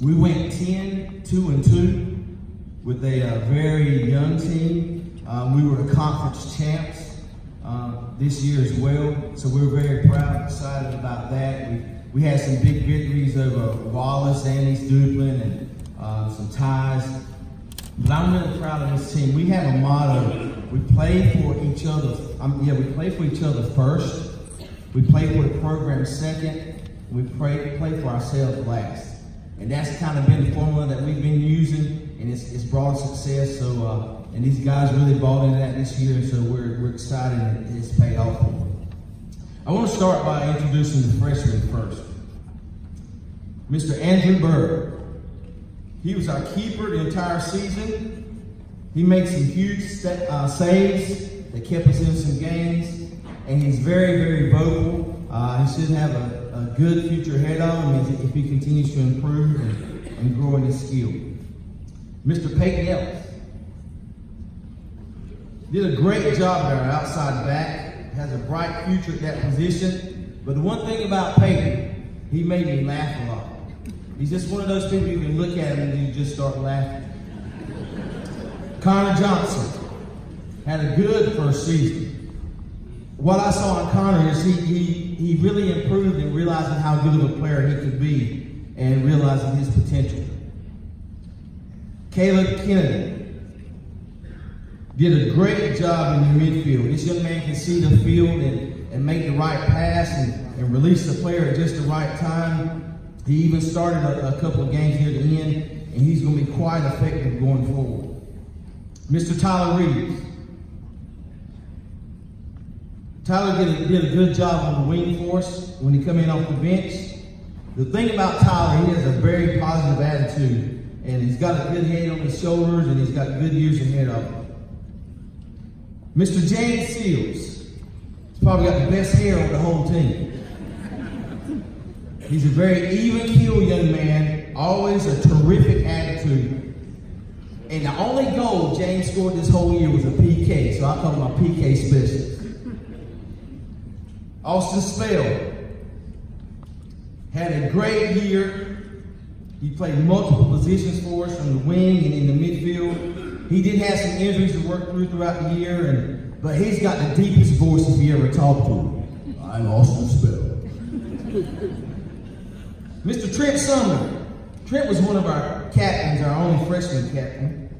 We went 10-2-2 with a very young team. We were the conference champs this year as well, so we're very proud and excited about that. We had some big victories over Wallace, Annie's Duplin, and some ties. But I'm really proud of this team. We have a motto: we play for each other. We play for each other first. We play for the program second. And we play for ourselves last. And that's kind of been the formula that we've been using, and it's brought us success. So, and these guys really bought into that this year, and so we're excited and it's paid off for them. I want to start by introducing the freshmen first. Mr. Andrew Bird. He was our keeper the entire season. He made some huge saves that kept us in some games, and he's very, very vocal. He should have a good future ahead of him if he continues to improve and grow in his skill. Mr. Peyton Ellis did a great job at our outside back. Has a bright future at that position. But the one thing about Peyton, he made me laugh a lot. He's just one of those people you can look at him and you just start laughing. Connor Johnson had a good first season. What I saw in Connor is he really improved in realizing how good of a player he could be and realizing his potential. Caleb Kennedy did a great job in the midfield. This young man can see the field and make the right pass and release the player at just the right time. He even started a couple of games near the end, and he's going to be quite effective going forward. Mr. Tyler Reeves. Tyler did a good job on the wing for us when he come in off the bench. The thing about Tyler, he has a very positive attitude, and he's got a good head on his shoulders, and he's got good years ahead of him. Mr. James Seals. He's probably got the best hair on the whole team. He's a very even-keeled young man, always a terrific attitude. And the only goal James scored this whole year was a PK, so I call him my PK specialist. Austin Spell had a great year. He played multiple positions for us from the wing and in the midfield. He did have some injuries to work through throughout the year, but he's got the deepest voice if you ever talk to him. I'm Austin Spell. Mr. Trent Sumner. Trent was one of our captains, our only freshman captain.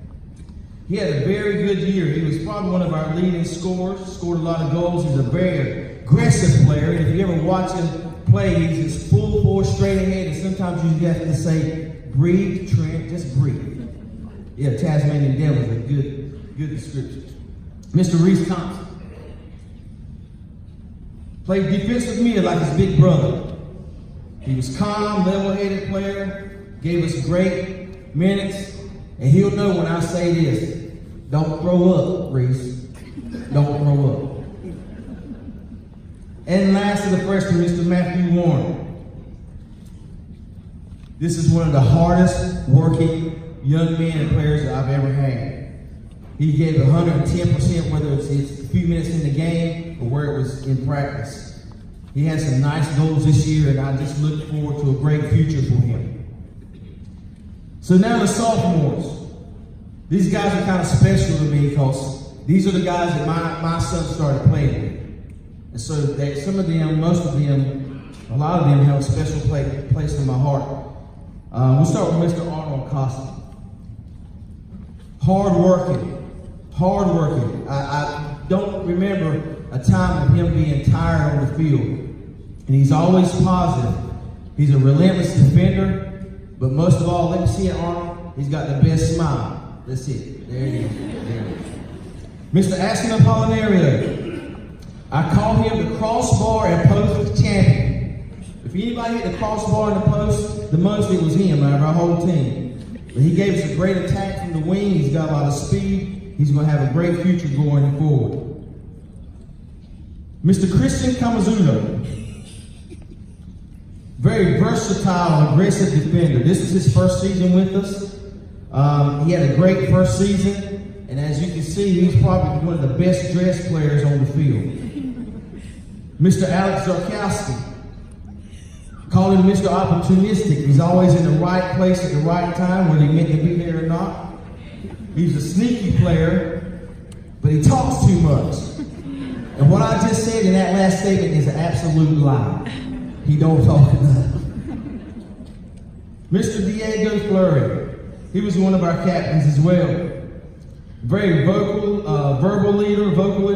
He had a very good year. He was probably one of our leading scorers, scored a lot of goals. He's a very aggressive player. And if you ever watch him play, he's just full force, straight ahead, and sometimes you have to say, breathe, Trent, just breathe. Yeah, Tasmanian Devil is a good description. Mr. Reese Thompson. Played defensive mid like his big brother. He was calm, level-headed player, gave us great minutes, and he'll know when I say this. Don't throw up, Reese. Don't throw up. And last of the freshman, Mr. Matthew Warren. This is one of the hardest working young men and players that I've ever had. He gave 110%, whether it's a few minutes in the game or where it was in practice. He had some nice goals this year, and I just look forward to a great future for him. So now the sophomores. These guys are kind of special to me because these are the guys that my son started playing with. And so some of them, most of them, a lot of them have a special place in my heart. We'll start with Mr. Arnold Costa. Hard working. I don't remember a time of him being tired on the field. And he's always positive. He's a relentless defender. But most of all, let me see it, Arnold. He's got the best smile. That's it. There it is. Mr. Ashton Apollinario. I call him the crossbar and post champion. If anybody hit the crossbar and the post, the most it was him out of our whole team. But he gave us a great attack from the wing. He's got a lot of speed. He's going to have a great future going forward. Mr. Christian Kamazuno. Very versatile, aggressive defender. This is his first season with us. He had a great first season, and as you can see, he's probably one of the best dressed players on the field. Mr. Alex Zarkowski. Call him Mr. Opportunistic. He's always in the right place at the right time, whether he meant to be there or not. He's a sneaky player, but he talks too much. And what I just said in that last statement is an absolute lie. He don't talk enough. Mr. Diego Fleury, he was one of our captains as well. Very vocal, vocal leader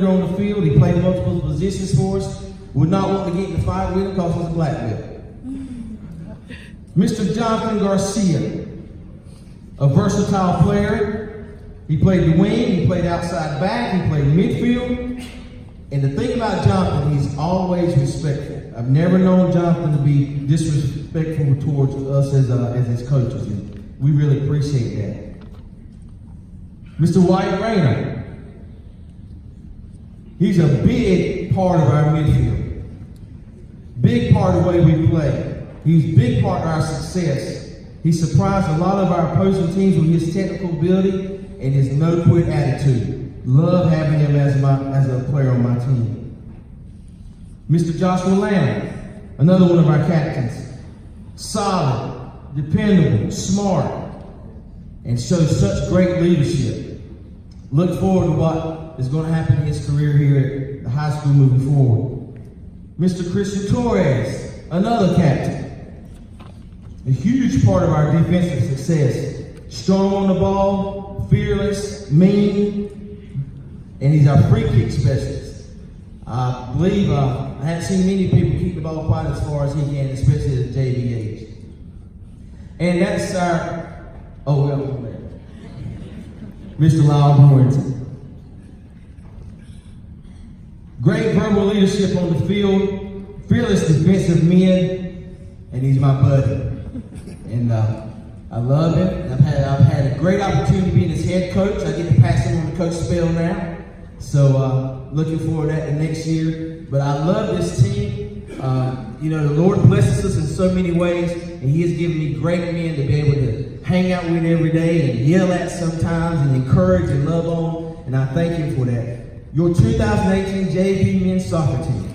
on the field. He played multiple positions for us. Would not want to get in the fight with him because he's a black belt. Mr. Jonathan Garcia, a versatile player. He played the wing, he played outside back, he played midfield. And the thing about Jonathan, he's always respectful. I've never known Jonathan to be disrespectful towards us as his coaches. And we really appreciate that. Mr. Wyatt Rayner, he's a big part of our midfield. Big part of the way we play. He's a big part of our success. He surprised a lot of our opposing teams with his technical ability and his no-quit attitude. Love having him as a player on my team. Mr. Joshua Lamb, another one of our captains. Solid, dependable, smart, and shows such great leadership. Look forward to what is going to happen in his career here at the high school moving forward. Mr. Christian Torres, another captain. A huge part of our defensive success. Strong on the ball, fearless, mean, and he's our free kick specialist. I believe I haven't seen many people keep the ball quite as far as he can, especially at the JV age. And that's our, Mr. Lyle Borington. Great verbal leadership on the field, fearless defensive men, and he's my buddy. And I love him. I've had a great opportunity being his head coach. I get to pass him on the coach spell now. So looking forward to that next year. But I love this team. The Lord blesses us in so many ways, and He has given me great men to be able to hang out with every day and yell at sometimes and encourage and love on. And I thank Him for that. Your 2018 JV men's soccer team.